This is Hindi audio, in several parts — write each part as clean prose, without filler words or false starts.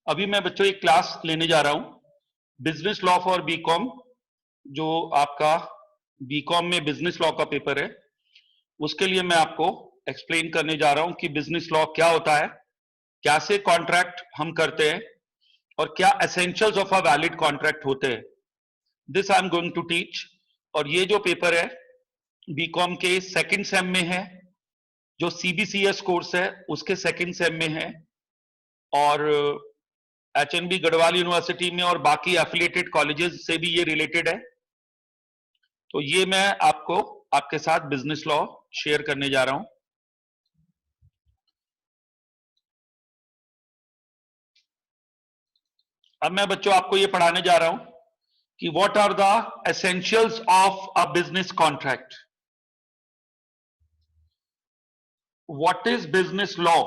अभी मैं बच्चों एक क्लास लेने जा रहा हूं बिजनेस लॉ फॉर बीकॉम। जो आपका बीकॉम में बिजनेस लॉ का पेपर है उसके लिए मैं आपको एक्सप्लेन करने जा रहा हूं कि बिजनेस लॉ क्या होता है, कैसे कॉन्ट्रैक्ट हम करते हैं और क्या essentials of a valid contract होते हैं। This I am going to teach. और ये जो पेपर है बीकॉम के सेकंड सेम में है, जो सीबीसीएस कोर्स है उसके सेकंड सेम में है, और एचएनबी गढ़वाल यूनिवर्सिटी में और बाकी एफिलिएटेड कॉलेजेस से भी ये रिलेटेड है। तो ये मैं आपको आपके साथ बिजनेस लॉ शेयर करने जा रहा हूं। अब मैं बच्चों आपको ये पढ़ाने जा रहा हूं कि what are the essentials of a business contract. What is business law?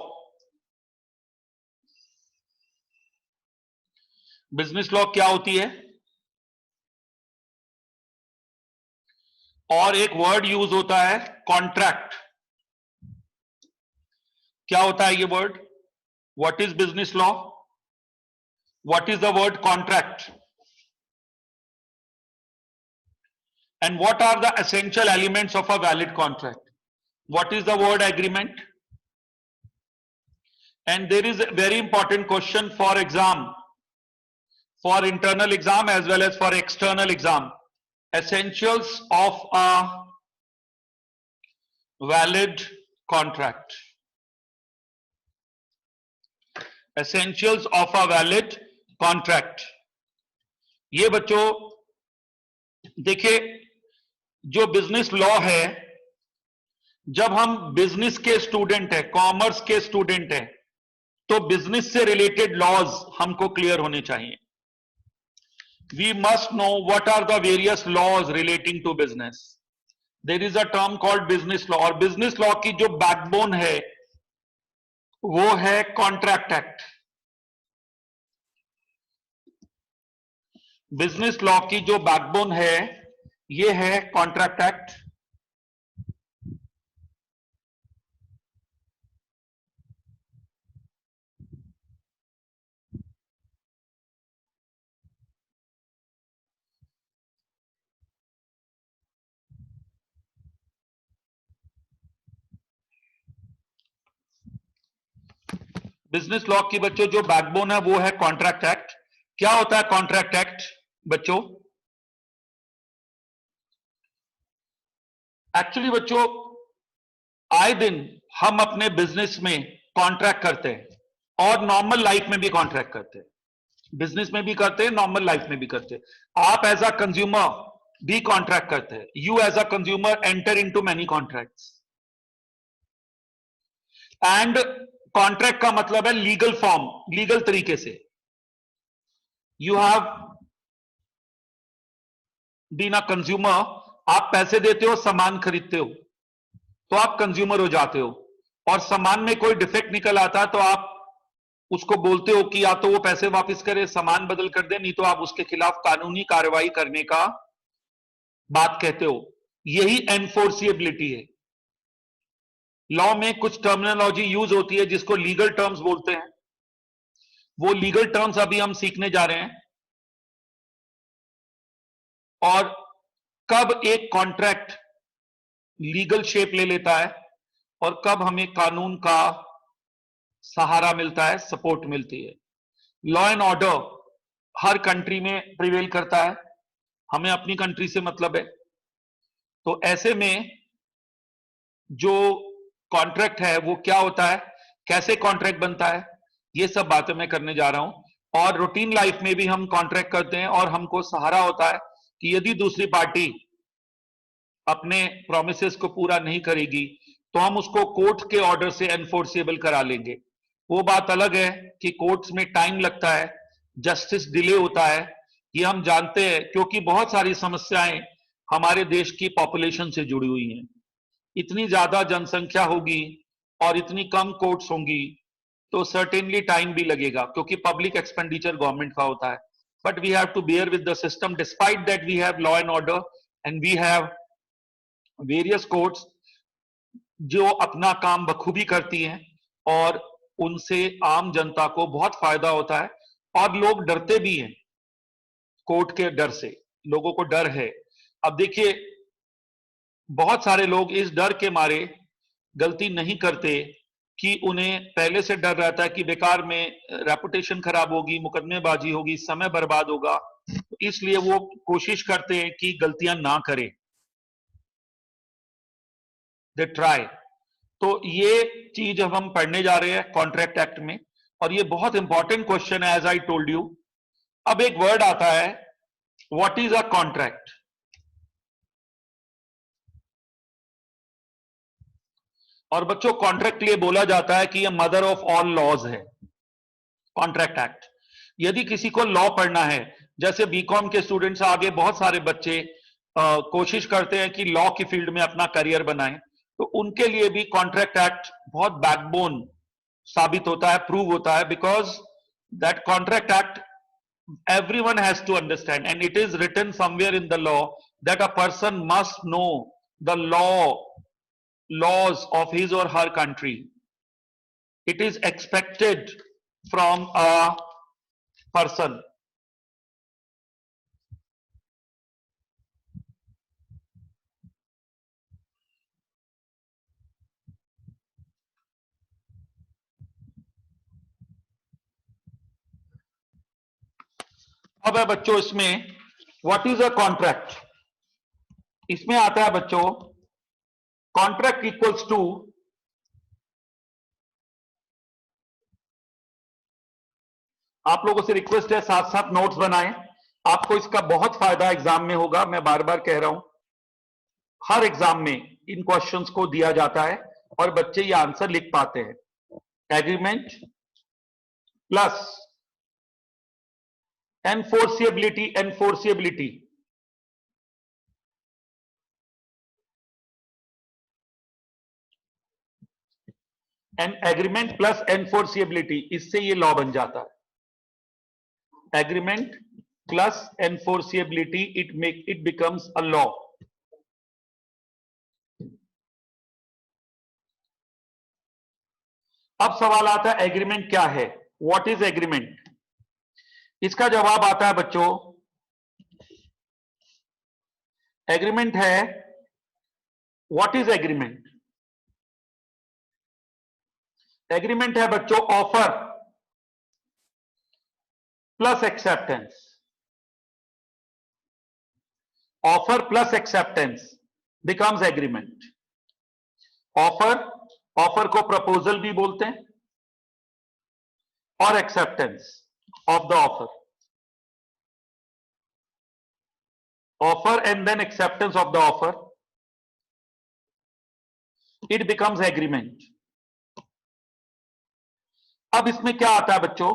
Business law क्या होती है? और एक वर्ड यूज होता है कॉन्ट्रैक्ट। क्या होता है ये word? What is business law? What is the void contract? And what are the essential elements of a valid contract? What is the word agreement? And there is a very important question for exam, for internal exam as well as for external exam. Essentials of a valid contract. Essentials of a valid contract. ये बच्चों देखिए, जो बिजनेस लॉ है, जब हम बिजनेस के स्टूडेंट हैं, कॉमर्स के स्टूडेंट हैं, तो बिजनेस से रिलेटेड लॉज हमको क्लियर होने चाहिए। We must know what are the various laws relating to business. There is a term called business law, और बिजनेस लॉ की जो बैकबोन है वो है कॉन्ट्रैक्ट एक्ट। बिजनेस लॉ की जो बैकबोन है ये है कॉन्ट्रैक्ट एक्ट। बिजनेस लॉ की बच्चों जो बैकबोन है वो है कॉन्ट्रैक्ट एक्ट। क्या होता है कॉन्ट्रैक्ट एक्ट बच्चों? एक्चुअली बच्चों आए दिन हम अपने बिजनेस में कॉन्ट्रैक्ट करते हैं और नॉर्मल लाइफ में भी कॉन्ट्रैक्ट करते हैं। बिजनेस में भी करते हैं, नॉर्मल लाइफ में भी करते हैं। आप एज अ कंज्यूमर भी कॉन्ट्रैक्ट करते हैं। You as a consumer enter into many contracts. And contract का मतलब है लीगल फॉर्म, लीगल तरीके से। You have been a consumer, आप पैसे देते हो, सामान खरीदते हो, तो आप कंज्यूमर हो जाते हो। और सामान में कोई डिफेक्ट निकल आता है तो आप उसको बोलते हो कि या तो वो पैसे वापस करे, सामान बदल कर दे, नहीं तो आप उसके खिलाफ कानूनी कार्रवाई करने का बात कहते हो। यही एनफोर्सिएबिलिटी है। लॉ में कुछ टर्मिनोलॉजी यूज होती है जिसको लीगल टर्म्स बोलते हैं। वो लीगल टर्म्स अभी हम सीखने जा रहे हैं। और कब एक कॉन्ट्रैक्ट लीगल शेप ले लेता है और कब हमें कानून का सहारा मिलता है, सपोर्ट मिलती है। Law and order her country में प्रिवेल करता है, हमें अपनी कंट्री से मतलब है। तो ऐसे में जो कॉन्ट्रैक्ट है वो क्या होता है, कैसे कॉन्ट्रैक्ट बनता है, ये सब बातें मैं करने जा रहा हूं। और रूटीन लाइफ में भी हम कॉन्ट्रैक्ट करते हैं और हमको सहारा होता है कि यदि दूसरी पार्टी अपने प्रोमिसेस को पूरा नहीं करेगी तो हम उसको कोर्ट के ऑर्डर से एनफोर्सेबल करा लेंगे। वो बात अलग है कि कोर्ट्स में टाइम लगता है, जस्टिस डिले होता है, ये हम जानते हैं, क्योंकि बहुत सारी समस्याएं हमारे देश की पॉपुलेशन से जुड़ी हुई हैं। इतनी ज्यादा जनसंख्या होगी और इतनी कम कोर्ट्स होंगी तो सर्टेनली टाइम भी लगेगा, क्योंकि पब्लिक एक्सपेंडिचर गवर्नमेंट का होता है। But we have to bear with the system despite that we have law and order and we have various courts जो अपना काम बखूबी करती हैं और उनसे आम जनता को बहुत फायदा होता है। और लोग डरते भी हैं कोर्ट के डर से, लोगों को डर है। अब देखिए, बहुत सारे लोग इस डर के मारे गलती नहीं करते कि उन्हें पहले से डर रहता है कि बेकार में रेपुटेशन खराब होगी, मुकदमेबाजी होगी, समय बर्बाद होगा, इसलिए वो कोशिश करते हैं कि गलतियां ना करें, दे ट्राई। तो ये चीज अब हम पढ़ने जा रहे हैं कॉन्ट्रैक्ट एक्ट में, और ये बहुत इंपॉर्टेंट क्वेश्चन है, एज आई टोल्ड यू। अब एक वर्ड आता है, व्हाट इज अ कॉन्ट्रैक्ट। और बच्चों, कॉन्ट्रैक्ट के लिए बोला जाता है कि ये मदर ऑफ ऑल लॉज है, कॉन्ट्रैक्ट एक्ट। यदि किसी को लॉ पढ़ना है, जैसे बीकॉम के स्टूडेंट्स आगे बहुत सारे बच्चे कोशिश करते हैं कि लॉ की फील्ड में अपना करियर बनाएं, तो उनके लिए भी कॉन्ट्रैक्ट एक्ट बहुत बैकबोन साबित होता है, प्रूव होता है, because that contract act everyone has to understand, and it is written somewhere in the law that a person must know the laws of his or her country. It is expected from a person. अब है बच्चों इसमें व्हाट इज अ कॉन्ट्रैक्ट। इसमें आता है बच्चों, कॉन्ट्रैक्ट इक्वल्स टू आप लोगों से रिक्वेस्ट है साथ साथ नोट्स बनाएं, आपको इसका बहुत फायदा एग्जाम में होगा। मैं बार बार कह रहा हूं, हर एग्जाम में इन क्वेश्चंस को दिया जाता है और बच्चे ये आंसर लिख पाते हैं। Agreement plus enforceability agreement plus enforceability, इससे ये लॉ बन जाता है। Agreement plus enforceability, it becomes a law. अब सवाल आता है एग्रीमेंट क्या है, व्हाट इज एग्रीमेंट। इसका जवाब आता है बच्चों, एग्रीमेंट है, व्हाट इज एग्रीमेंट। एग्रीमेंट है बच्चों offer plus acceptance. Offer plus acceptance becomes agreement. Offer को प्रपोजल भी बोलते हैं, और acceptance of the offer and then acceptance of the offer, it becomes agreement. अब इसमें क्या आता है बच्चों,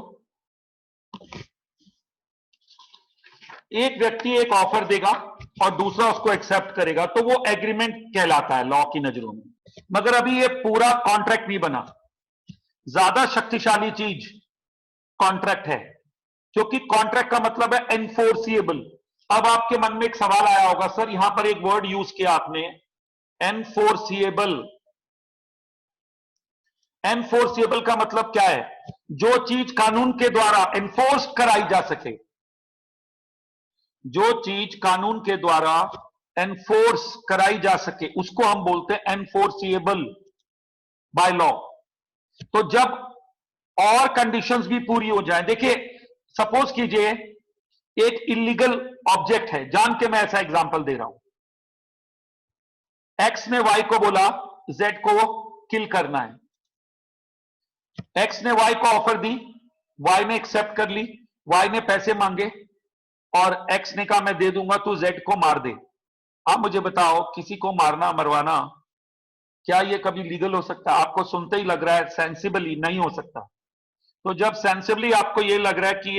एक व्यक्ति एक ऑफर देगा और दूसरा उसको एक्सेप्ट करेगा, तो वो एग्रीमेंट कहलाता है लॉ की नजरों में। मगर अभी ये पूरा कॉन्ट्रैक्ट नहीं बना। ज्यादा शक्तिशाली चीज कॉन्ट्रैक्ट है, क्योंकि कॉन्ट्रैक्ट का मतलब है एनफोर्सिएबल। अब आपके मन में एक सवाल आया होगा, सर यहां पर एक वर्ड यूज किया आपने, एनफोर्सिएबल। एनफोर्सिएबल का मतलब क्या है, जो चीज कानून के द्वारा एनफोर्स कराई जा सके। जो चीज कानून के द्वारा एनफोर्स कराई जा सके उसको हम बोलते हैं एनफोर्सिएबल बाय लॉ। तो जब और कंडीशंस भी पूरी हो जाए, देखिए सपोज कीजिए एक इलीगल ऑब्जेक्ट है, जान के मैं ऐसा एग्जांपल दे रहा हूं, एक्स ने वाई को बोला जेड को किल करना है। एक्स ने वाई को ऑफर दी, वाई ने एक्सेप्ट कर ली, वाई ने पैसे मांगे और एक्स ने कहा मैं दे दूंगा, तू जेड को मार दे। आप मुझे बताओ, किसी को मारना मरवाना क्या ये कभी लीगल हो सकता है? आपको सुनते ही लग रहा है सेंसिबली नहीं हो सकता। तो जब सेंसिबली आपको ये लग रहा है कि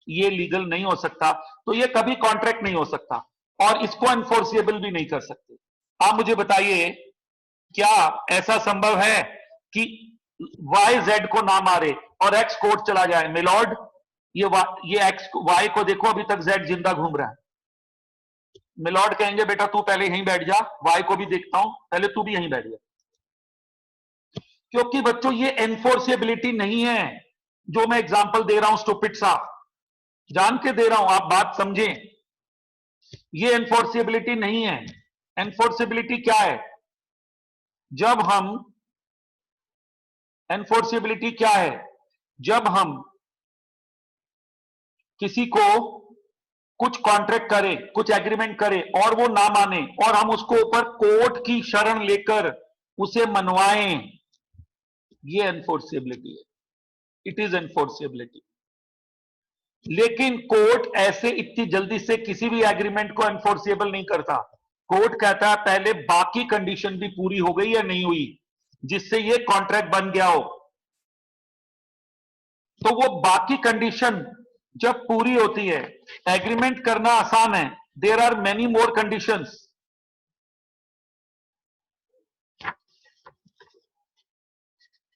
ये लीगल नहीं हो सकता, तो ये कभी कॉन्ट्रैक्ट नहीं हो सकता और इसको एनफोर्सिएबल भी नहीं कर सकते। आप मुझे बताइए, क्या ऐसा संभव है कि वाई जेड को ना मारे और एक्स कोर्ट चला जाए, मिलॉर्ड ये एक्स वाई को देखो अभी तक जेड जिंदा घूम रहा है। मिलॉर्ड कहेंगे बेटा तू पहले यहीं बैठ जा, वाई को भी देखता हूं, पहले तू भी यहीं बैठ जा। क्योंकि बच्चों ये एनफोर्सिएबिलिटी नहीं है, जो मैं एग्जांपल दे रहा हूं स्टूपिड सा, जान के दे रहा हूं, आप बात समझें। ये एनफोर्सिबिलिटी नहीं है। एनफोर्सिबिलिटी क्या है? जब हम एनफोर्सिबिलिटी क्या है? जब हम किसी को कुछ कॉन्ट्रैक्ट करे, कुछ एग्रीमेंट करे और वो ना माने और हम उसको ऊपर कोर्ट की शरण लेकर उसे मनवाएं, ये एनफोर्सिबिलिटी है। It is enforceability. लेकिन कोर्ट ऐसे इतनी जल्दी से किसी भी एग्रीमेंट को एनफोर्सिबल नहीं करता। कोर्ट कहता है पहले बाकी कंडीशन भी पूरी हो गई या नहीं हुई जिससे ये कॉन्ट्रैक्ट बन गया हो। तो वो बाकी कंडीशन जब पूरी होती है, एग्रीमेंट करना आसान है। There are many more conditions.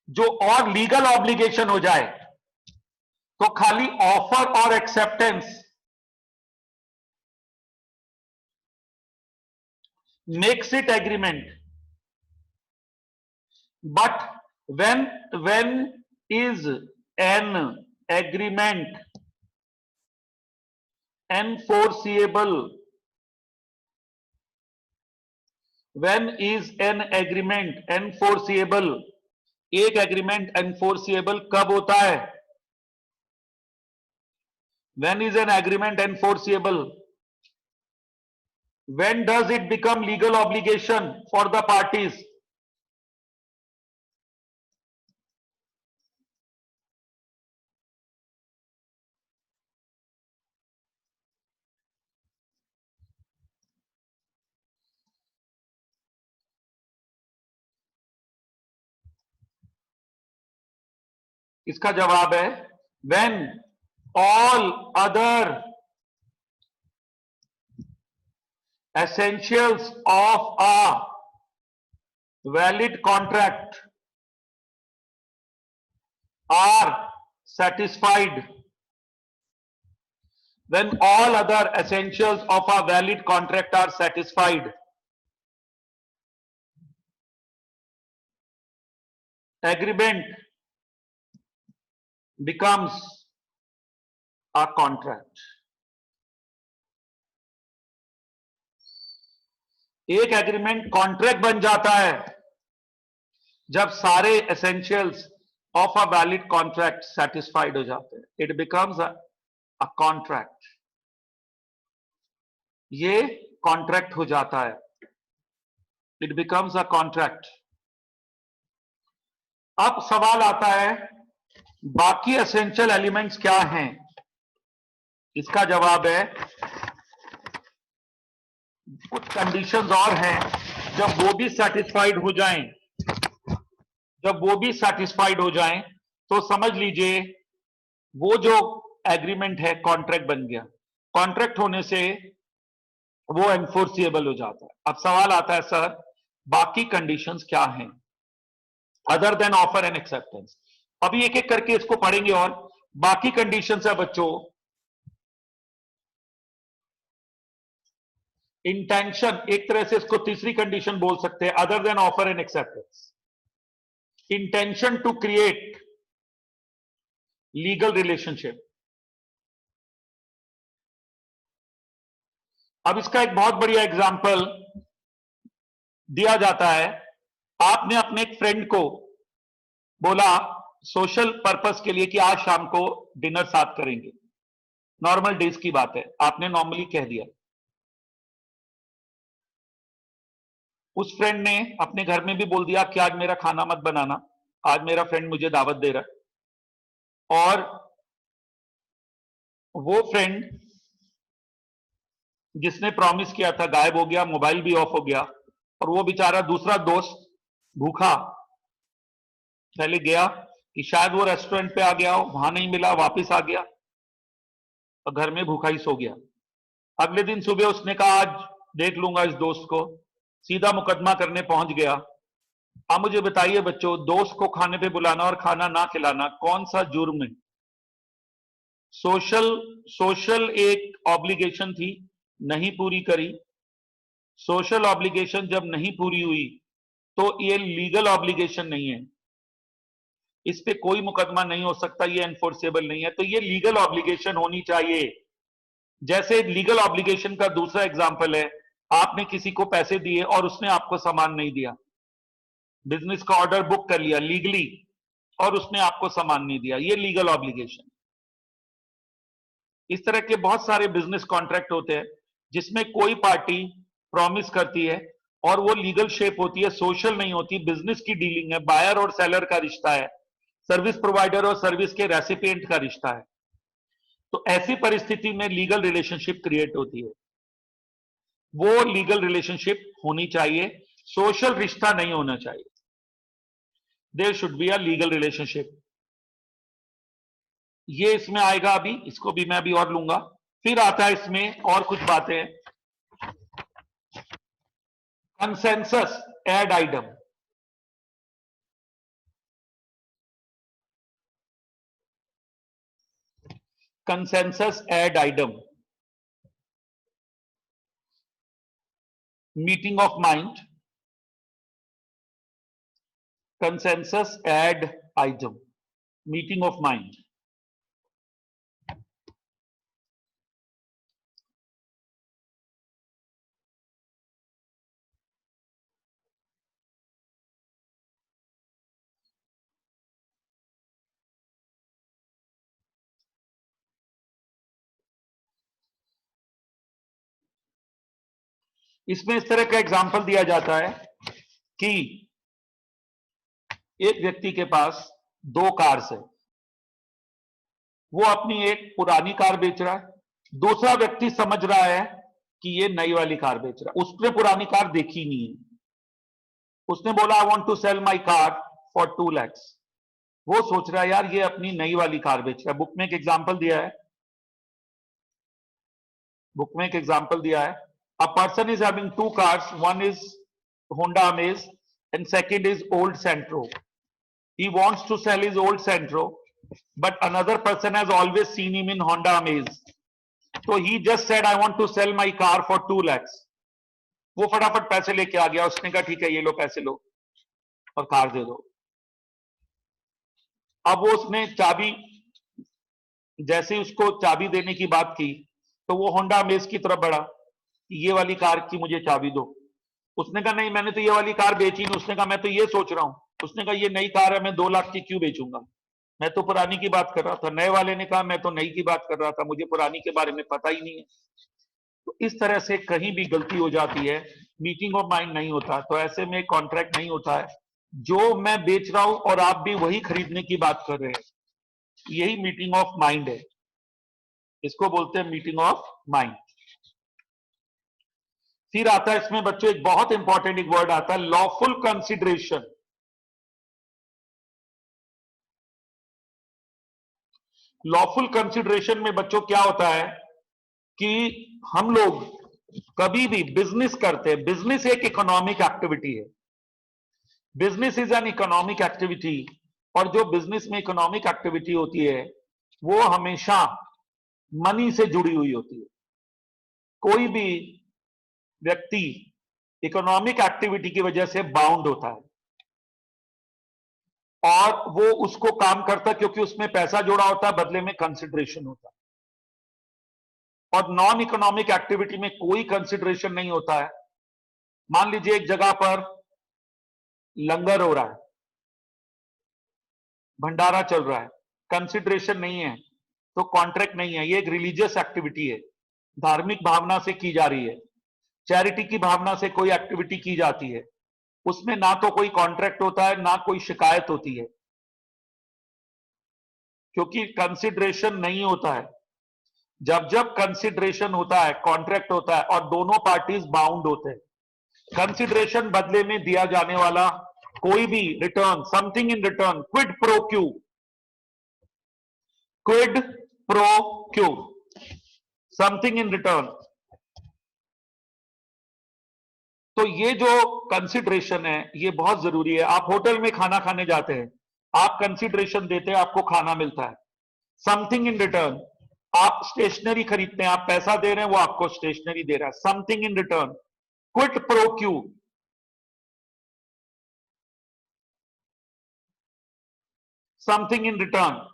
जो और लीगल ऑब्लिगेशन हो जाए तो खाली ऑफर और acceptance makes it agreement. But when is an agreement enforceable? When is an agreement enforceable? एक एग्रीमेंट एनफोर्सिएबल कब होता है? When is an agreement enforceable? When does it become legal obligation for the parties? इसका जवाब है when all other essentials of a valid contract are satisfied. When all other essentials of a valid contract are satisfied, agreement becomes a contract. एक एग्रीमेंट कॉन्ट्रैक्ट बन जाता है जब सारे essentials of a valid contract satisfied हो जाते हैं। It becomes a contract. ये कॉन्ट्रैक्ट हो जाता है। It becomes a contract. अब सवाल आता है बाकी एसेंशियल एलिमेंट्स क्या हैं? इसका जवाब है कुछ कंडीशंस और हैं, जब वो भी सेटिस्फाइड हो जाएं, जब वो भी सेटिस्फाइड हो जाएं तो समझ लीजिए वो जो एग्रीमेंट है कॉन्ट्रैक्ट बन गया। कॉन्ट्रैक्ट होने से वो एनफोर्सिएबल हो जाता है। अब सवाल आता है सर बाकी कंडीशंस क्या हैं other than offer and acceptance? अभी एक एक करके इसको पढ़ेंगे। और बाकी कंडीशंस है बच्चों, इंटेंशन, एक तरह से इसको तीसरी कंडीशन बोल सकते हैं other than offer and acceptance. Intention to create legal relationship. अब इसका एक बहुत बढ़िया एग्जांपल दिया जाता है। आपने अपने एक फ्रेंड को बोला सोशल पर्पस के लिए कि आज शाम को डिनर साथ करेंगे। नॉर्मल डेज की बात है, आपने नॉर्मली कह दिया। उस फ्रेंड ने अपने घर में भी बोल दिया कि आज मेरा खाना मत बनाना, आज मेरा फ्रेंड मुझे दावत दे रहा है। और वो फ्रेंड जिसने प्रॉमिस किया था गायब हो गया, मोबाइल भी ऑफ हो गया। और वो बेचारा दूसरा दोस्त भूखा पहले गया कि शायद वो रेस्टोरेंट पे आ गया हो, वहां नहीं मिला, वापस आ गया और घर में भूखा ही सो गया। अगले दिन सुबह उसने कहा आज देख लूंगा इस दोस्त को, सीधा मुकदमा करने पहुंच गया। अब मुझे बताइए बच्चों, दोस्त को खाने पे बुलाना और खाना ना खिलाना कौन सा जुर्म है? सोशल एक ऑब्लिगेशन थी, नहीं पूरी करी। सोशल ऑब्लिगेशन जब नहीं पूरी हुई तो ये लीगल ऑब्लिगेशन नहीं है। इस पे कोई मुकदमा नहीं हो सकता, ये एनफोर्सेबल नहीं है, तो ये लीगल ऑब्लिगेशन होनी चाहिए। जैसे लीगल ऑब्लिगेशन का दूसरा एग्जांपल है, आपने किसी को पैसे दिए और उसने आपको सामान नहीं दिया, बिजनेस का ऑर्डर बुक कर लिया लीगली और उसने आपको सामान नहीं दिया, ये लीगल ऑब्लिगेशन। इस तरह के बहुत सारे बिजनेस कॉन्ट्रैक्ट होते हैं जिसमें कोई पार्टी प्रॉमिस करती है और वो लीगल शेप होती है, सोशल नहीं होती, बिजनेस की डीलिंग है, बायर और सेलर का रिश्ता है, सर्विस प्रोवाइडर और सर्विस के रेसिपिएंट का रिश्ता है। तो ऐसी परिस्थिति में लीगल रिलेशनशिप क्रिएट होती है, वो लीगल रिलेशनशिप होनी चाहिए, सोशल रिश्ता नहीं होना चाहिए। There should be a legal relationship. ये इसमें आएगा, अभी इसको भी मैं अभी और लूंगा। फिर आता है इसमें और कुछ बातें, consensus ad idem. Consensus ad idem, meeting of mind, consensus ad idem, meeting of mind. इसमें इस तरह का एग्जाम्पल दिया जाता है कि एक व्यक्ति के पास दो कार्स है, वो अपनी एक पुरानी कार बेच रहा है, दूसरा व्यक्ति समझ रहा है कि ये नई वाली कार बेच रहा है, उसने पुरानी कार देखी नहीं है, उसने बोला I want to sell my car for 2 lakh. वो सोच रहा है यार ये अपनी नई वाली कार बेच रहा है। बुक में एक एग्जाम्पल दिया है, बुक में एक एग्जाम्पल दिया है, a person is having 2 cars, one is Honda Amaze and second is old Santro. He wants to sell his old Santro, but another person has always seen him in Honda Amaze. So he just said, I want to sell my car for 2 lakhs. वो फटाफट पैसे लेके आ गया, उसने कहा ठीक है ये लो पैसे लो और कार दे दो। अब वो उसने चाबी, जैसे उसको चाबी देने की बात की तो वो होंडा अमेज की तरफ बढ़ा कि ये वाली कार की मुझे चाबी दो। उसने कहा नहीं मैंने तो ये वाली कार बेची नहीं। उसने कहा मैं तो ये सोच रहा हूं। उसने कहा ये नई कार है, मैं 2 लाख की क्यों बेचूंगा, मैं तो पुरानी की बात कर रहा था। नए वाले ने कहा मैं तो नई की बात कर रहा था, मुझे पुरानी के बारे में पता ही नहीं है। तो इस तरह से कहीं भी गलती हो जाती है, मीटिंग ऑफ माइंड नहीं होता, तो ऐसे में कॉन्ट्रैक्ट नहीं होता है। जो मैं बेच रहा हूं और आप भी वही खरीदने की बात कर रहे हैं, यही मीटिंग ऑफ माइंड है, इसको बोलते हैं मीटिंग ऑफ माइंड। फिर आता है इसमें बच्चों एक बहुत इंपॉर्टेंट एक वर्ड आता है, लॉफुल कंसिडरेशन। लॉफुल कंसिडरेशन में बच्चों क्या होता है कि हम लोग कभी भी बिजनेस करते हैं, बिजनेस एक इकोनॉमिक एक्टिविटी है, business is an economic activity, और जो बिजनेस में इकोनॉमिक एक्टिविटी होती है वो हमेशा मनी से जुड़ी हुई होती है। कोई भी व्यक्ति इकोनॉमिक एक्टिविटी की वजह से बाउंड होता है और वो उसको काम करता है क्योंकि उसमें पैसा जुड़ा होता है, बदले में कंसिडरेशन होता है। और नॉन इकोनॉमिक एक्टिविटी में कोई कंसिडरेशन नहीं होता है। मान लीजिए एक जगह पर लंगर हो रहा है, भंडारा चल रहा है, कंसिडरेशन नहीं है तो कॉन्ट्रैक्ट नहीं है, ये एक रिलीजियस एक्टिविटी है, धार्मिक भावना से की जा रही है, चैरिटी की भावना से कोई एक्टिविटी की जाती है, उसमें ना तो कोई कॉन्ट्रैक्ट होता है ना कोई शिकायत होती है, क्योंकि कंसिडरेशन नहीं होता है। जब जब कंसिडरेशन होता है, कॉन्ट्रैक्ट होता है और दोनों पार्टीज बाउंड होते हैं। कंसिडरेशन बदले में दिया जाने वाला कोई भी return, something in return, quid pro Q, quid pro Q, something in return. तो ये जो कंसिडरेशन है ये बहुत जरूरी है। आप होटल में खाना खाने जाते हैं, आप कंसिडरेशन देते हैं, आपको खाना मिलता है, समथिंग इन रिटर्न। आप स्टेशनरी खरीदते हैं, आप पैसा दे रहे हैं, वो आपको स्टेशनरी दे रहा है, something in return, quit pro Q. Something in return.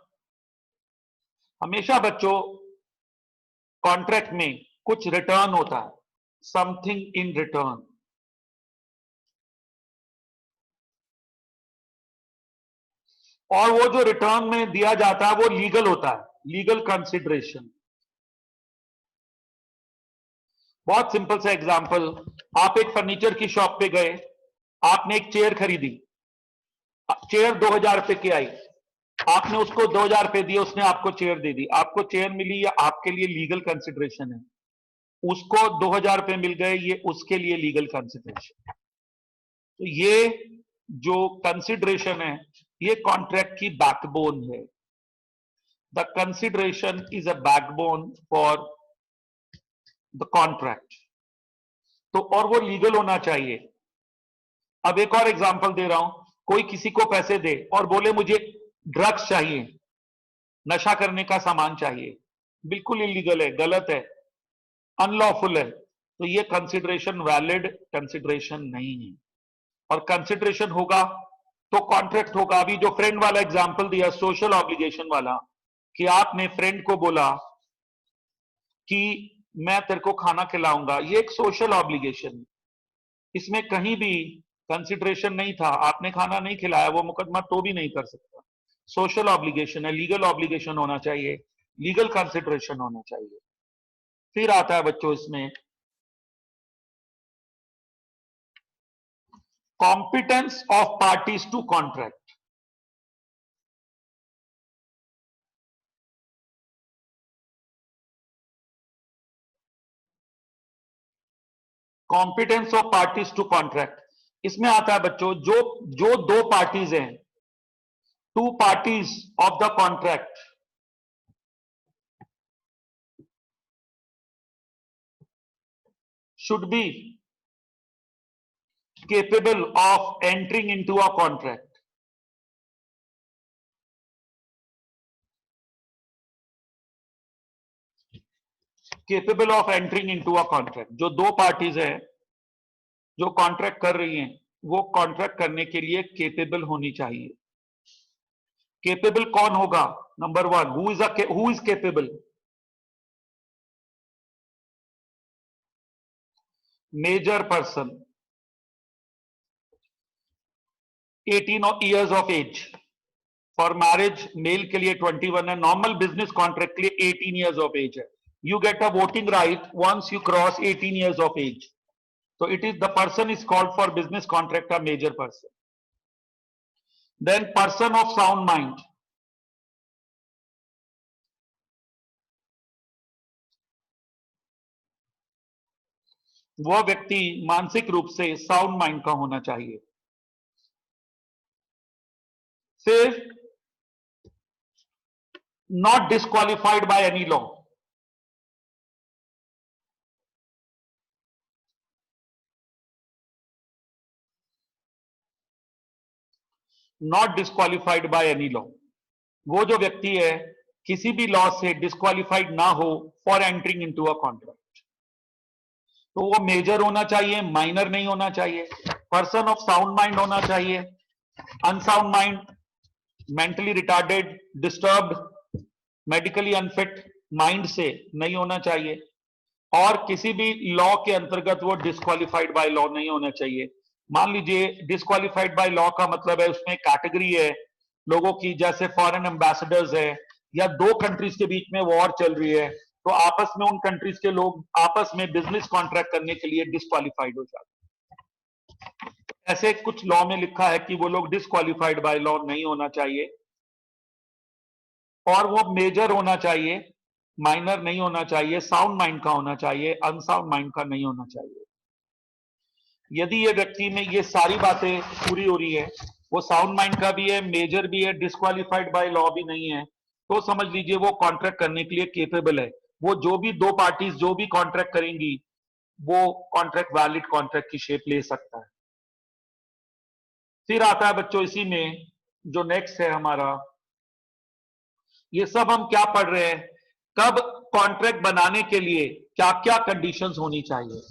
हमेशा बच्चों कॉन्ट्रैक्ट में कुछ रिटर्न होता है, समथिंग इन रिटर्न। और वो जो रिटर्न में दिया जाता है वो लीगल होता है, लीगल कंसिडरेशन। बहुत सिंपल सा एग्जांपल, आप एक फर्नीचर की शॉप पे गए, आपने एक चेयर खरीदी, चेयर 2000 रुपए की आई, आपने उसको 2000 रुपए दिए, उसने आपको चेयर दे दी, आपको चेयर मिली, या आपके लिए लीगल कंसिडरेशन है। उसको 2000 रुपए मिल गए, ये उसके लिए लीगल कंसिडरेशन। तो ये जो कंसिडरेशन है ये कॉन्ट्रैक्ट की बैकबोन है। The consideration is a backbone for the contract. तो और वो लीगल होना चाहिए। अब एक और एग्जांपल दे रहा हूं, कोई किसी को पैसे दे और बोले मुझे ड्रग्स चाहिए, नशा करने का सामान चाहिए, बिल्कुल इलीगल है, गलत है, अनलॉफुल है, तो ये कंसिडरेशन वैलिड कंसिडरेशन नहीं है। और कंसिडरेशन होगा तो कॉन्ट्रैक्ट होगा। अभी जो फ्रेंड वाला एग्जांपल दिया, सोशल ऑब्लिगेशन वाला, कि आपने फ्रेंड को बोला कि मैं तेरे को खाना खिलाऊंगा, ये एक सोशल ऑब्लिगेशन, इसमें कहीं भी कंसिडरेशन नहीं था, आपने खाना नहीं खिलाया, वो मुकदमा तो भी नहीं कर सकता। सोशल ऑब्लिगेशन है, लीगल ऑब्लिगेशन होना चाहिए, लीगल कंसिडरेशन होना चाहिए। फिर आता है बच्चों इसमें competence of parties to contract. Competence of parties to contract, इसमें आता है बच्चों जो जो दो पार्टीज हैं, two parties of the contract should be capable of entering into a contract. Capable of entering into a contract, जो दो पार्टीज हैं जो कॉन्ट्रैक्ट कर रही हैं, वो कॉन्ट्रैक्ट करने के लिए केपेबल होनी चाहिए। केपेबल कौन होगा? Number one, who is capable? Major person 18 years of age. For marriage male के लिए 21 है, नॉर्मल बिजनेस कॉन्ट्रैक्ट के लिए 18 ईयर्स ऑफ एज है। You get a voting right once you cross 18 years of age. So it is the person is called for business contract a major person. Then person of sound mind. वह व्यक्ति मानसिक रूप से साउंड माइंड का होना चाहिए। फिर not disqualified by any law. Not disqualified by any law, वो जो व्यक्ति है किसी भी लॉ से डिस्क्वालिफाइड ना हो for entering into a contract. तो वो मेजर होना चाहिए, माइनर नहीं होना चाहिए, पर्सन ऑफ साउंड माइंड होना चाहिए, unsound mind, mentally retarded, disturbed, medically unfit mind से नहीं होना चाहिए, और किसी भी लॉ के अंतर्गत वो डिस्क्वालिफाइड बाय लॉ नहीं होना चाहिए। मान लीजिए डिस्क्वालिफाइड बाय लॉ का मतलब है उसमें कैटेगरी है लोगों की, जैसे फॉरेन एम्बेसडर्स है, या दो कंट्रीज के बीच में वॉर चल रही है, तो आपस में उन कंट्रीज के लोग आपस में बिजनेस कॉन्ट्रैक्ट करने के लिए डिस्क्वालिफाइड हो जाते हैं। ऐसे कुछ लॉ में लिखा है कि वो लोग डिस्क्वालिफाइड बाय लॉ नहीं होना चाहिए, और वो मेजर होना चाहिए, माइनर नहीं होना चाहिए, साउंड माइंड का होना चाहिए, अनसाउंड माइंड का नहीं होना चाहिए। यदि ये व्यक्ति में ये सारी बातें पूरी हो रही है, वो साउंड माइंड का भी है, मेजर भी है, डिस्क्वालिफाइड बाय लॉ भी नहीं है, तो समझ लीजिए वो कॉन्ट्रैक्ट करने के लिए केपेबल है। वो जो भी दो पार्टीज जो भी कॉन्ट्रैक्ट करेंगी वो कॉन्ट्रैक्ट वैलिड कॉन्ट्रैक्ट की शेप ले सकता है। फिर आता है बच्चों इसी में जो नेक्स्ट है हमारा, ये सब हम क्या पढ़ रहे हैं, कब कॉन्ट्रैक्ट बनाने के लिए क्या क्या कंडीशंस होनी चाहिए।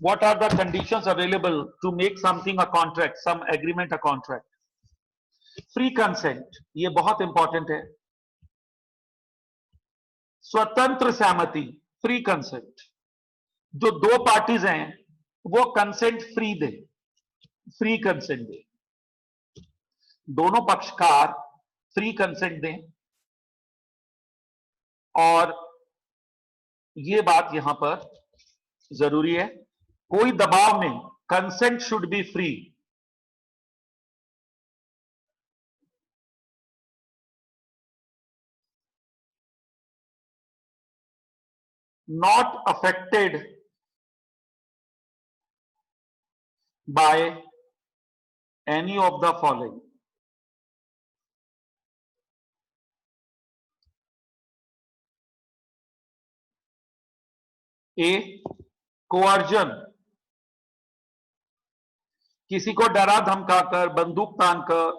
What are the conditions available to make something a contract, some agreement a contract? Free consent, ये बहुत इंपॉर्टेंट है। स्वतंत्र सहमति, फ्री कंसेंट, जो दो पार्टीज हैं वो कंसेंट फ्री दे, फ्री कंसेंट दे, दोनों पक्षकार फ्री कंसेंट दें। और ये बात यहां पर जरूरी है, कोई दबाव नहीं, consent should be free. Not affected by any of the following. A, coercion, किसी को डरा धमकाकर, बंदूक तानकर,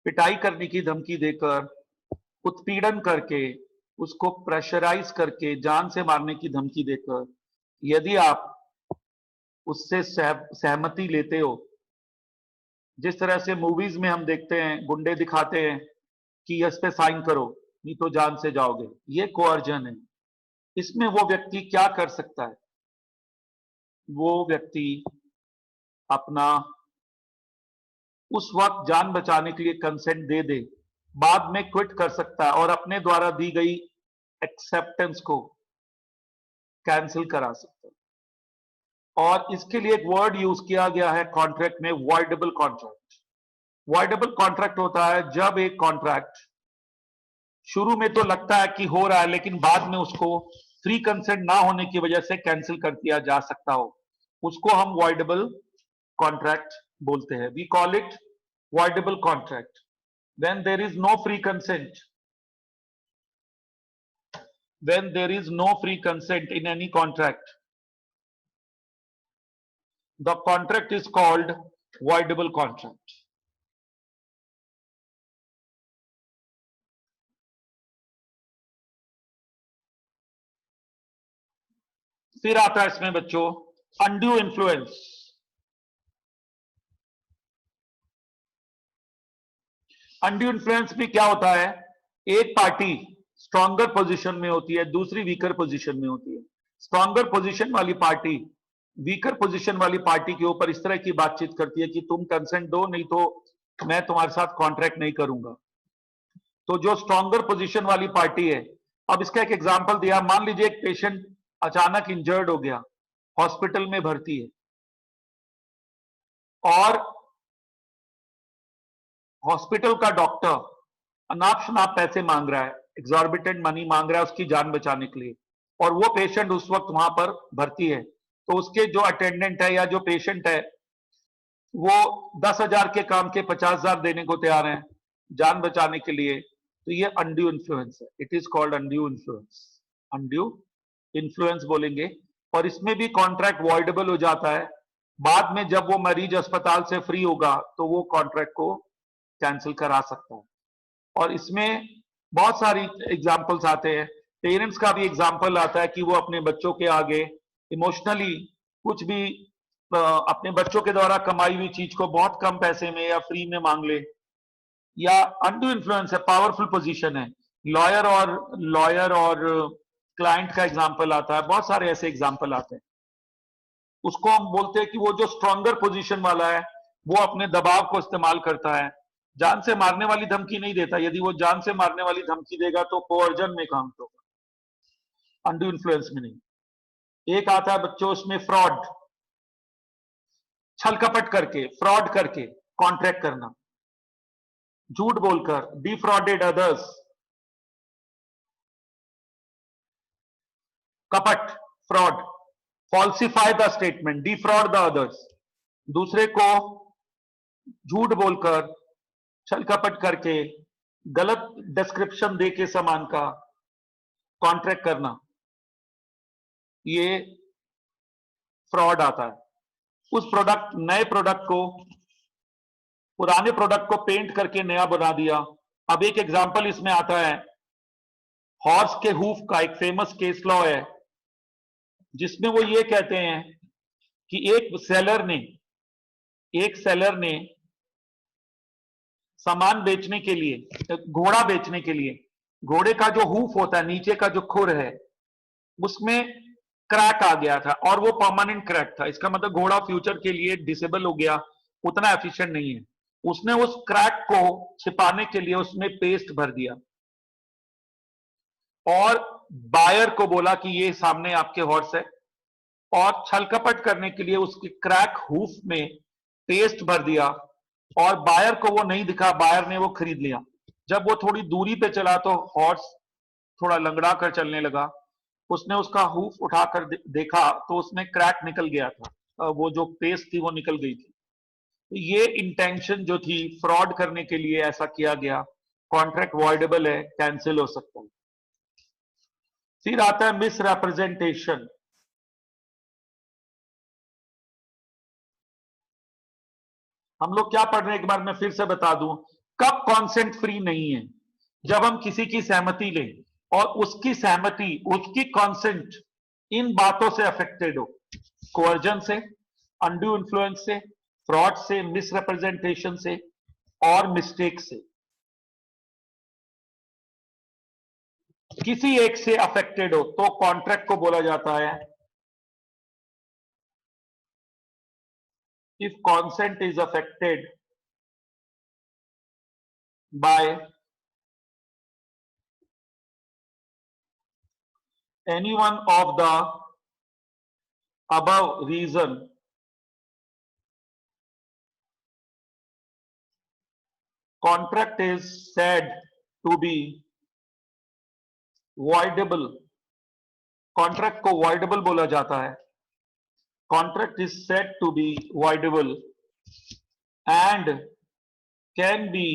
पिटाई करने की धमकी देकर, उत्पीड़न करके, उसको प्रेशराइज करके, जान से मारने की धमकी देकर, यदि आप उससे सहमति लेते हो, जिस तरह से मूवीज में हम देखते हैं, गुंडे दिखाते हैं कि इस पे साइन करो नहीं तो जान से जाओगे, ये कोअर्जन है। इसमें वो व्यक्ति क्या कर सकता है, वो व्यक्ति अपना उस वक्त जान बचाने के लिए कंसेंट दे दे, बाद में क्विट कर सकता है और अपने द्वारा दी गई एक्सेप्टेंस को कैंसिल करा सकता है। और इसके लिए एक वर्ड यूज किया गया है कॉन्ट्रैक्ट में, वॉइडेबल कॉन्ट्रैक्ट। वॉइडेबल कॉन्ट्रैक्ट होता है जब एक कॉन्ट्रैक्ट शुरू में तो लगता है कि हो रहा है, लेकिन बाद में उसको फ्री कंसेंट ना होने की वजह से कैंसिल कर दिया जा सकता हो, उसको हम वॉइडेबल कॉन्ट्रैक्ट बोलते हैं। We call it voidable contract when there is no free consent, when there is no free consent in any contract, the contract is called voidable contract. फिर आता है इसमें बच्चों अनड्यू इन्फ्लुएंस। अनड्यू इन्फ्लुएंस भी क्या होता है, एक पार्टी स्ट्रॉन्गर पोजीशन में होती है, दूसरी वीकर पोजीशन में होती है। स्ट्रॉन्गर पोजीशन वाली पार्टी वीकर पोजीशन वाली पार्टी के ऊपर इस तरह की बातचीत करती है कि तुम कंसेंट दो नहीं तो मैं तुम्हारे साथ कॉन्ट्रैक्ट नहीं करूंगा। तो जो स्ट्रॉन्गर पोजीशन वाली पार्टी है, अब इसका एक एग्जांपल दिया, मान लीजिए एक पेशेंट अचानक इंजर्ड हो गया, हॉस्पिटल में भर्ती है और हॉस्पिटल का डॉक्टर अनाप शनाप पैसे मांग रहा है, एग्जॉर्बिटेंट मनी मांग रहा है उसकी जान बचाने के लिए, और वो पेशेंट उस वक्त वहां पर भर्ती है, तो उसके जो अटेंडेंट है या जो पेशेंट है वो 10,000 के काम के 50,000 देने को तैयार है जान बचाने के लिए, तो ये अनड्यू इन्फ्लुएंस है। It is called undue influence, undue influence बोलेंगे। और इसमें भी कॉन्ट्रैक्ट वॉइडेबल हो जाता है, बाद में जब वो मरीज अस्पताल से फ्री होगा तो वो कॉन्ट्रैक्ट को कैंसिल करा सकता है। और इसमें बहुत सारी एग्जाम्पल्स आते हैं, पेरेंट्स का भी एग्जाम्पल आता है कि वो अपने बच्चों के आगे इमोशनली कुछ भी अपने बच्चों के द्वारा कमाई हुई चीज को बहुत कम पैसे में या फ्री में मांग ले। या अनड्यू इन्फ्लुएंस है, पावरफुल पोजीशन है, लॉयर और क्लाइंट का एग्जाम्पल आता है, बहुत सारे ऐसे एग्जाम्पल आते हैं। उसको हम बोलते हैं कि वो जो स्ट्रॉन्गर पोजीशन वाला है वो अपने दबाव को इस्तेमाल करता है, जान से मारने वाली धमकी नहीं देता, यदि वो जान से मारने वाली धमकी देगा तो कोअर्जन में काम होगा, अनड्यू इन्फ्लुएंस में नहीं। एक आता है बच्चों उसमें फ्रॉड, छल कपट करके, फ्रॉड करके कॉन्ट्रैक्ट करना, झूठ बोलकर, डिफ्रॉडेड अदर्स, कपट, fraud, falsify the statement, defrauded the others, दूसरे को झूठ बोलकर, छल कपट करके, गलत डिस्क्रिप्शन देके सामान का कॉन्ट्रैक्ट करना, ये फ्रॉड आता है। उस प्रोडक्ट, नए प्रोडक्ट को, पुराने प्रोडक्ट को पेंट करके नया बना दिया। अब एक एग्जांपल इसमें आता है हॉर्स के हूफ का, एक फेमस केस लॉ है जिसमें वो ये कहते हैं कि एक सेलर ने सामान बेचने के लिए, घोड़ा बेचने के लिए, घोड़े का जो हूफ होता है, नीचे का जो खुर है, उसमें क्रैक आ गया था और वो परमानेंट क्रैक था। इसका मतलब घोड़ा फ्यूचर के लिए डिसेबल हो गया, उतना एफिशिएंट नहीं है। उसने उस क्रैक को छिपाने के लिए उसमें पेस्ट भर दिया और बायर को बोला कि ये सामने आपके हॉर्स है, और छलकपट करने के लिए उसके क्रैक हूफ में पेस्ट भर दिया और बायर को वो नहीं दिखा, बायर ने वो खरीद लिया। जब वो थोड़ी दूरी पे चला तो हॉर्स थोड़ा लंगड़ा कर चलने लगा। उसने उसका हूफ उठाकर देखा तो उसमें क्रैक निकल गया था, वो जो पेस्ट थी वो निकल गई थी। तो ये इंटेंशन जो थी, फ्रॉड करने के लिए ऐसा किया गया। कॉन्ट्रैक्ट वॉइडेबल है, कैंसिल हो सकता है। फिर आता है मिस रिप्रेजेंटेशन। हम लोग क्या पढ़ रहे हैं, एक बार मैं फिर से बता दूं। कब कॉन्सेंट फ्री नहीं है? जब हम किसी की सहमति लें और उसकी सहमति, उसकी कॉन्सेंट इन बातों से अफेक्टेड हो, कोअर्जन से, अनड्यू इन्फ्लुएंस से, फ्रॉड से, मिसरिप्रेजेंटेशन से और मिस्टेक से, किसी एक से अफेक्टेड हो तो कॉन्ट्रैक्ट को बोला जाता है, if consent is affected by any one of the above reason, contract is said to be voidable। Contract को voidable बोला जाता है। contract is said to be voidable and can be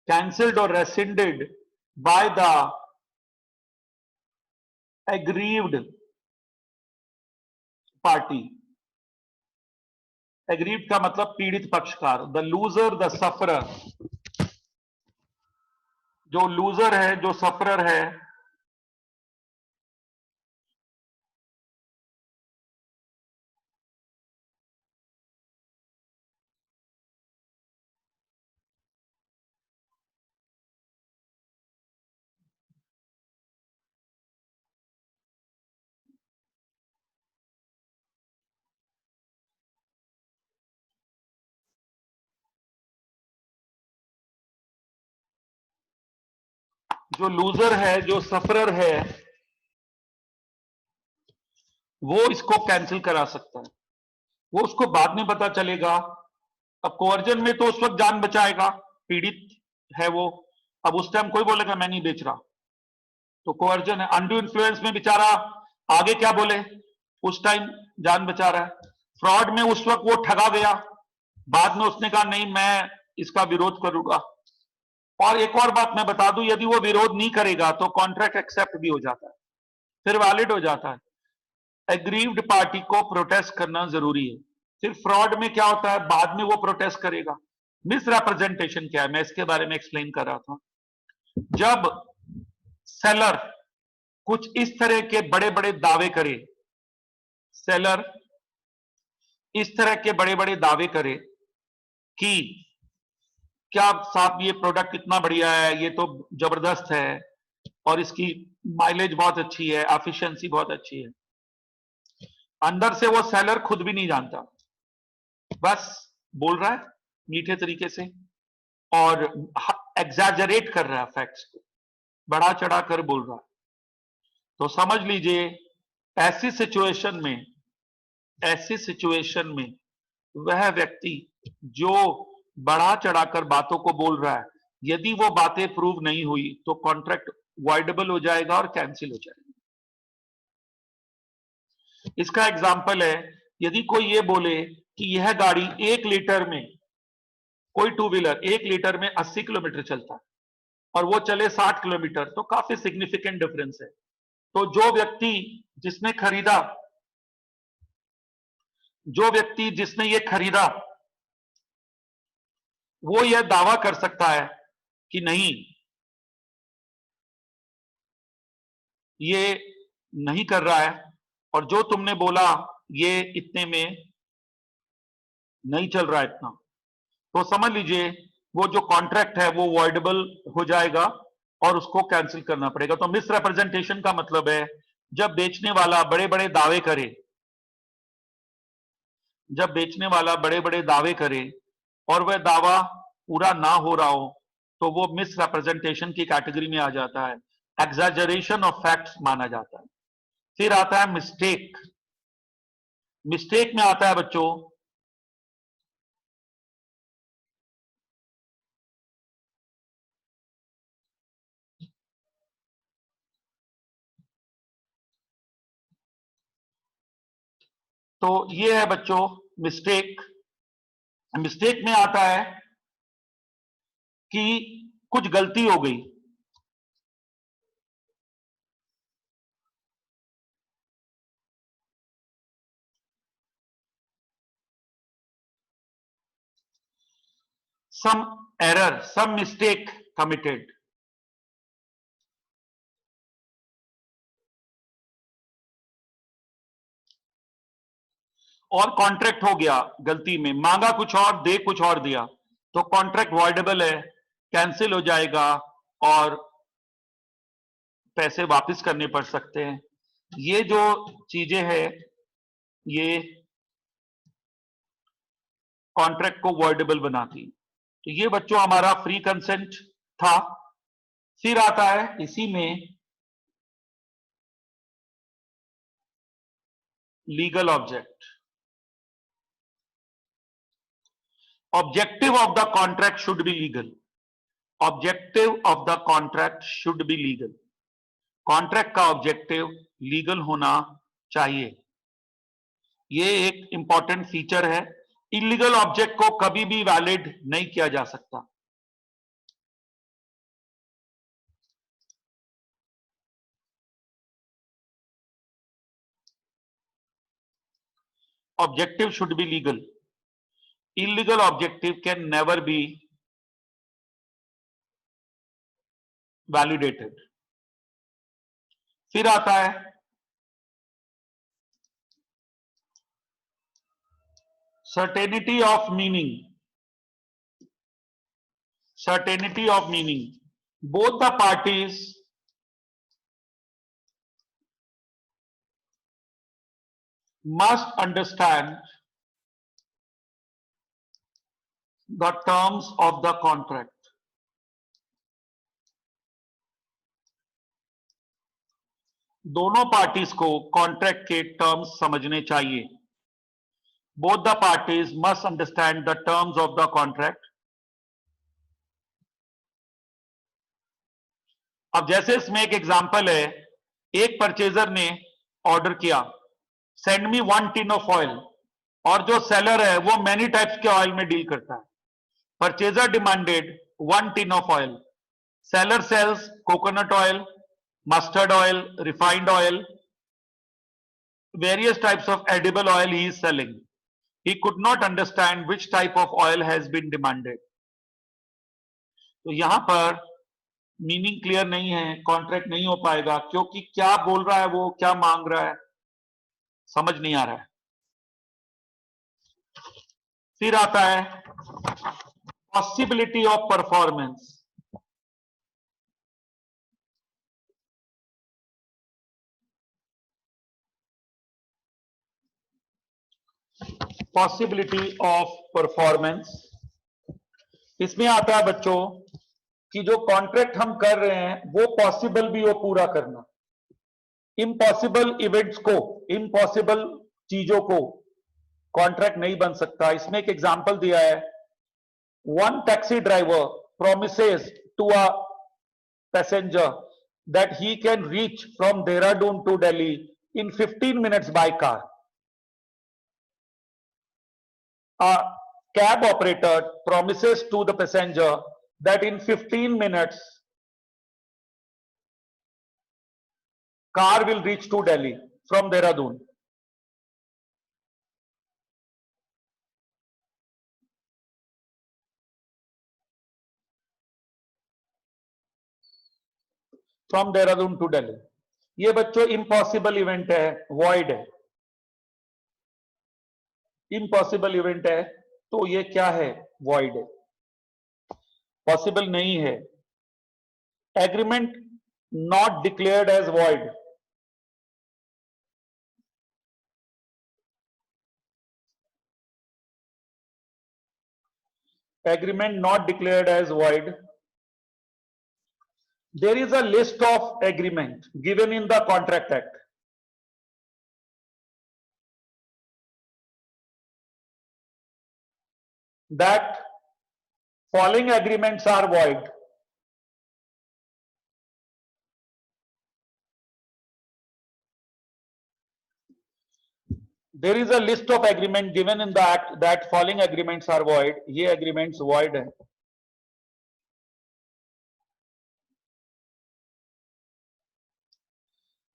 cancelled or rescinded by the aggrieved party। Agreed का मतलब पीड़ित पक्षकार, द लूजर, द सफरर। जो लूजर है, जो सफरर है, जो लूजर है, जो सफरर है, वो इसको कैंसिल करा सकता है। वो उसको बाद में पता चलेगा। अब कोअर्जन में तो उस वक्त जान बचाएगा, पीड़ित है वो। अब उस टाइम कोई बोलेगा मैं नहीं बेच रहा, तो कोअर्जन है। अनड्यू इन्फ्लुएंस में बेचारा आगे क्या बोले, उस टाइम जान बचा रहा है। फ्रॉड में उस वक्त वो ठगा गया, बाद में उसने कहा नहीं मैं इसका विरोध करूंगा। और एक और बात मैं बता दूं, यदि वो विरोध नहीं करेगा तो कॉन्ट्रैक्ट एक्सेप्ट भी हो जाता है, फिर वैलिड हो जाता है। एग्रीव्ड पार्टी को प्रोटेस्ट करना जरूरी है। फिर फ्रॉड में क्या होता है, बाद में वो प्रोटेस्ट करेगा। मिसरिप्रेजेंटेशन क्या है, मैं इसके बारे में एक्सप्लेन कर रहा था। जब सेलर कुछ इस तरह के बड़े बड़े दावे करे, सेलर इस तरह के बड़े बड़े दावे करे कि क्या साहब ये प्रोडक्ट इतना बढ़िया है, ये तो जबरदस्त है और इसकी माइलेज बहुत अच्छी है, एफिशिएंसी बहुत अच्छी है। अंदर से वो सेलर खुद भी नहीं जानता, बस बोल रहा है मीठे तरीके से और एग्जैजरेट कर रहा है, फैक्ट्स को बढ़ा चढ़ा कर बोल रहा है। तो समझ लीजिए ऐसी सिचुएशन में, ऐसी सिचुएशन में वह व्यक्ति जो बढ़ा चढ़ाकर बातों को बोल रहा है, यदि वो बातें प्रूव नहीं हुई तो कॉन्ट्रैक्ट वॉइडेबल हो जाएगा और कैंसिल हो जाएगा। इसका एग्जाम्पल है, यदि कोई ये बोले कि यह गाड़ी 1 लीटर में, कोई टू व्हीलर 1 लीटर में 80 किलोमीटर चलता है और वो चले 60 किलोमीटर, तो काफी सिग्निफिकेंट डिफरेंस है। तो जो व्यक्ति जिसने खरीदा, जो व्यक्ति जिसने ये खरीदा, वो यह दावा कर सकता है कि नहीं, ये नहीं कर रहा है और जो तुमने बोला ये इतने में नहीं चल रहा है इतना। तो समझ लीजिए वो जो कॉन्ट्रैक्ट है वो वॉइडेबल हो जाएगा और उसको कैंसिल करना पड़ेगा। तो मिस रिप्रेजेंटेशन का मतलब है जब बेचने वाला बड़े बड़े दावे करे, जब बेचने वाला बड़े बड़े दावे करे और वह दावा पूरा ना हो रहा हो तो वो मिस रिप्रेजेंटेशन की कैटेगरी में आ जाता है, एग्जैजरेशन ऑफ फैक्ट्स माना जाता है। फिर आता है मिस्टेक। मिस्टेक में आता है बच्चों तो ये है बच्चों मिस्टेक। मिस्टेक में आता है कि कुछ गलती हो गई, some error, some mistake committed। और कॉन्ट्रैक्ट हो गया गलती में, मांगा कुछ और दे कुछ और दिया, तो कॉन्ट्रैक्ट वॉइडेबल है, कैंसिल हो जाएगा और पैसे वापस करने पड़ सकते हैं। ये जो चीजें हैं ये कॉन्ट्रैक्ट को वॉइडेबल बनाती। तो ये बच्चों हमारा फ्री कंसेंट था। फिर आता है इसी में legal object. Objective of the contract should be legal. Objective of the contract should be legal. Contract का ऑब्जेक्टिव लीगल होना चाहिए। ये एक इंपॉर्टेंट फीचर है। इलीगल ऑब्जेक्ट को कभी भी वैलिड नहीं किया जा सकता। Objective should be legal. Illegal objective can never be validated. फिर आता है certainty of meaning। certainty of meaning, both the parties must understand the terms of the contract। दोनों पार्टीज को कॉन्ट्रैक्ट के टर्म्स समझने चाहिए। Both the parties must understand the terms of the contract. अब जैसे इसमें एक एग्जांपल है, एक परचेजर ने ऑर्डर किया send me 1 tin of oil, और जो सेलर है वो मैनी टाइप्स के ऑयल में डील करता है। Purchaser demanded 1 tin of oil, seller sells coconut oil, mustard oil, refined oil, various types of edible oil he is selling. He could not understand which type of oil has been demanded। तो यहां पर मीनिंग क्लियर नहीं है, कॉन्ट्रैक्ट नहीं हो पाएगा, क्योंकि क्या बोल रहा है वो, क्या मांग रहा है, समझ नहीं आ रहा है। फिर आता है possibility of performance. Possibility of performance इसमें आता है बच्चों कि जो कॉन्ट्रैक्ट हम कर रहे हैं वो पॉसिबल भी हो पूरा करना। इम्पॉसिबल इवेंट्स को, इम्पॉसिबल चीजों को कॉन्ट्रैक्ट नहीं बन सकता। इसमें एक एग्जांपल दिया है, one taxi driver promises to a passenger that he can reach from Dehradun to Delhi in 15 minutes by car। A cab operator promises to the passenger that in 15 minutes car will reach to Delhi from Dehradun। From Dehradun to Delhi, ये बच्चों इम्पॉसिबल इवेंट है, वॉइड है, इम्पॉसिबल इवेंट है। तो ये क्या है? वॉइड है, पॉसिबल नहीं है। Agreement not declared as void, agreement not declared as void. There is a list of agreement given in the Contract Act. That following agreements are void. There is a list of agreement given in the act that following agreements are void. ये agreements void है.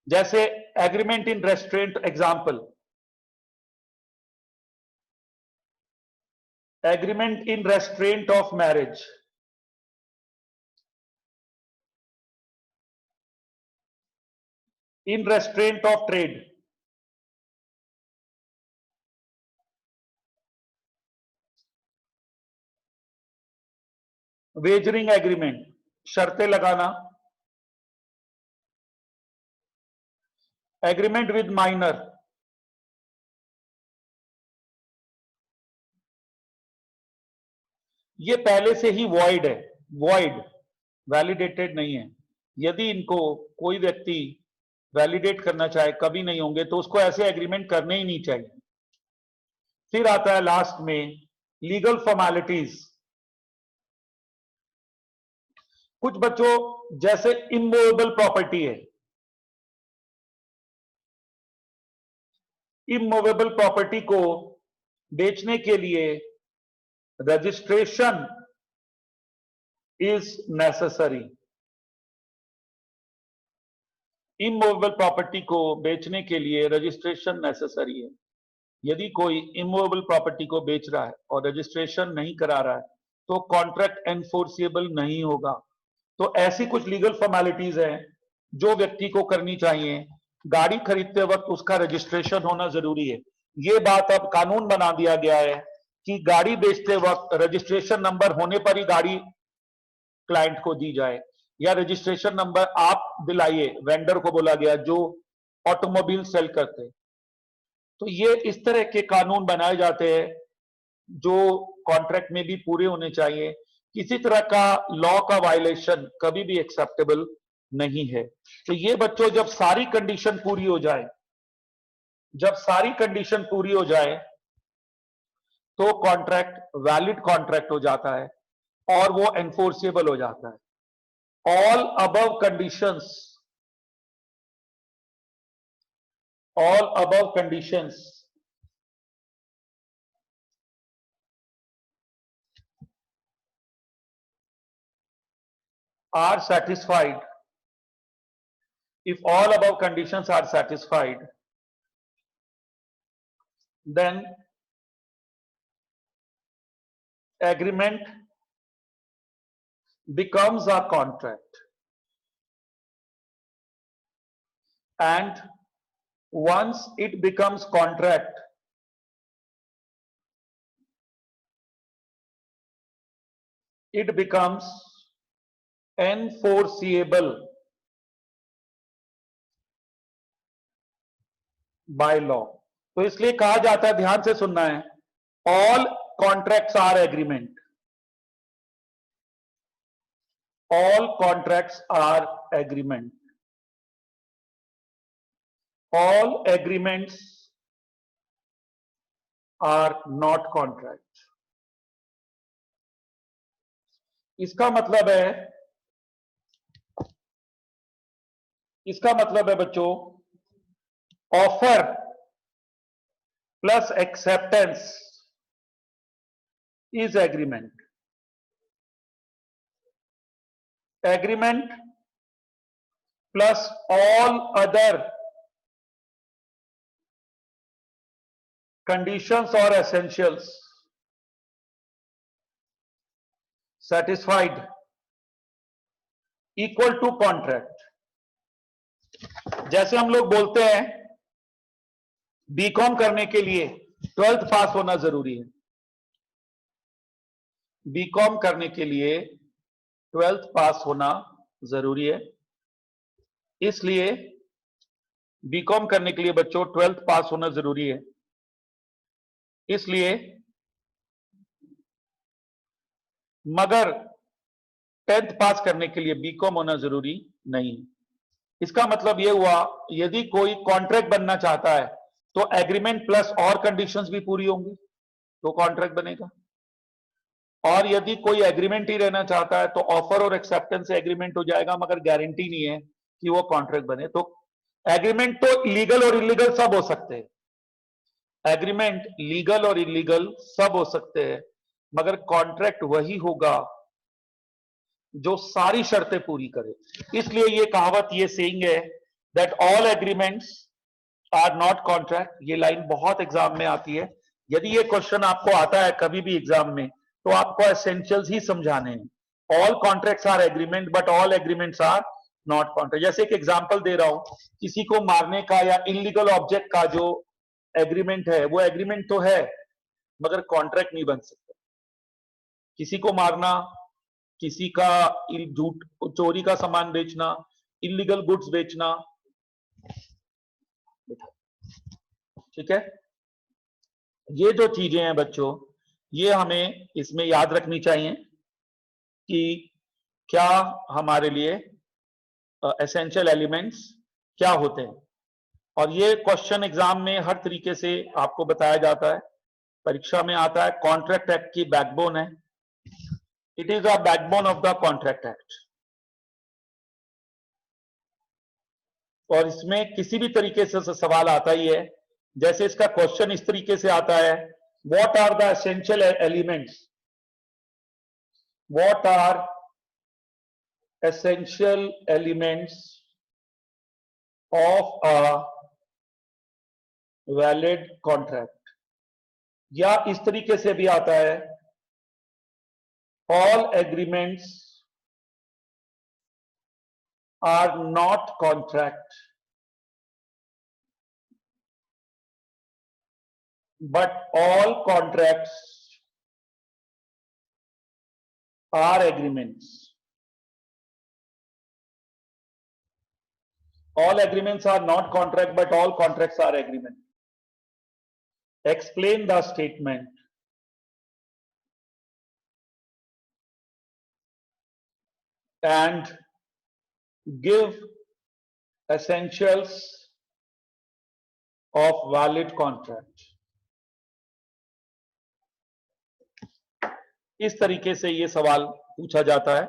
जैसे agreement in restaurant, example agreement in restaurant of marriage, in restaurant of trade, wagering agreement, शर्तें लगाना, एग्रीमेंट विद माइनर, ये पहले से ही वॉइड है, वॉइड, वैलिडेटेड नहीं है। यदि इनको कोई व्यक्ति वैलिडेट करना चाहे, कभी नहीं होंगे, तो उसको ऐसे एग्रीमेंट करने ही नहीं चाहिए। फिर आता है लास्ट में लीगल फॉर्मेलिटीज। कुछ बच्चों जैसे इमूवेबल प्रॉपर्टी है, इमूवेबल प्रॉपर्टी को बेचने के लिए registration is necessary. Immovable property को बेचने के लिए रजिस्ट्रेशन नेसेसरी है। यदि कोई इमूवेबल प्रॉपर्टी को बेच रहा है और रजिस्ट्रेशन नहीं करा रहा है तो कॉन्ट्रैक्ट एनफोर्सिएबल नहीं होगा। तो ऐसी कुछ लीगल फॉर्मेलिटीज हैं जो व्यक्ति को करनी चाहिए। गाड़ी खरीदते वक्त उसका रजिस्ट्रेशन होना जरूरी है। ये बात अब कानून बना दिया गया है कि गाड़ी बेचते वक्त रजिस्ट्रेशन नंबर होने पर ही गाड़ी क्लाइंट को दी जाए, या रजिस्ट्रेशन नंबर आप दिलाइए, वेंडर को बोला गया जो ऑटोमोबाइल सेल करते हैं। तो ये इस तरह के कानून बनाए जाते हैं जो कॉन्ट्रैक्ट में भी पूरे होने चाहिए। किसी तरह का लॉ का वायलेशन कभी भी एक्सेप्टेबल नहीं है। तो ये बच्चों जब सारी कंडीशन पूरी हो जाए, जब सारी कंडीशन पूरी हो जाए तो कॉन्ट्रैक्ट वैलिड कॉन्ट्रैक्ट हो जाता है और वो एनफोर्सेबल हो जाता है। All above conditions, all above conditions are satisfied. If all above conditions are satisfied, then agreement becomes a contract, and once it becomes contract, it becomes enforceable by law. तो इसलिए कहा जाता है, ध्यान से सुनना है, all contracts are agreement. All contracts are agreement. All agreements are not contract. इसका मतलब है बच्चों, offer plus acceptance is agreement. Agreement plus all other conditions or essentials satisfied equal to contract। जैसे हम लोग बोलते हैं बीकॉम करने के लिए 12th पास होना जरूरी है, बीकॉम करने के लिए 12th पास होना जरूरी है। इसलिए बीकॉम करने के लिए बच्चों 12th पास होना जरूरी है। इसलिए मगर 10th पास करने के लिए बीकॉम होना जरूरी नहीं। इसका मतलब यह हुआ, यदि कोई कॉन्ट्रैक्ट बनना चाहता है तो एग्रीमेंट प्लस और कंडीशंस भी पूरी होंगी तो कॉन्ट्रैक्ट बनेगा, और यदि कोई एग्रीमेंट ही रहना चाहता है तो ऑफर और एक्सेप्टेंस एग्रीमेंट हो जाएगा, मगर गारंटी नहीं है कि वो कॉन्ट्रैक्ट बने। तो एग्रीमेंट तो लीगल और इलीगल सब हो सकते हैं, एग्रीमेंट लीगल और इलीगल सब हो सकते हैं, मगर कॉन्ट्रैक्ट वही होगा जो सारी शर्तें पूरी करे। इसलिए ये कहावत, ये सेइंग है that all agreements are not contract. ये लाइन बहुत एग्जाम में आती है। यदि ये क्वेश्चन आपको आता है कभी भी एग्जाम में तो आपको एसेंशियल्स ही समझाने हैं। All contracts are agreement but all agreements are not contract. जैसे एक एग्जांपल दे रहा हूं, किसी को मारने का या इलीगल ऑब्जेक्ट का जो एग्रीमेंट है वो एग्रीमेंट तो है मगर कॉन्ट्रैक्ट नहीं बन सकता। किसी को मारना, किसी का झूठ चोरी का सामान बेचना, इलीगल गुड्स बेचना, ठीक है। ये जो चीजें हैं बच्चों, ये हमें इसमें याद रखनी चाहिए कि क्या हमारे लिए एसेंशियल एलिमेंट्स क्या होते हैं। और ये क्वेश्चन एग्जाम में हर तरीके से आपको बताया जाता है, परीक्षा में आता है। कॉन्ट्रैक्ट एक्ट की बैकबोन है, it is a backbone of the contract act. और इसमें किसी भी तरीके से सवाल आता ही है। जैसे इसका क्वेश्चन इस तरीके से आता है, what are the essential elements, what are essential elements of a valid contract. या इस तरीके से भी आता है, all agreements are not contract but all contracts are agreements. All agreements are not contract but all contracts are agreement. Explain the statement and give essentials of valid contract. इस तरीके से ये सवाल पूछा जाता है।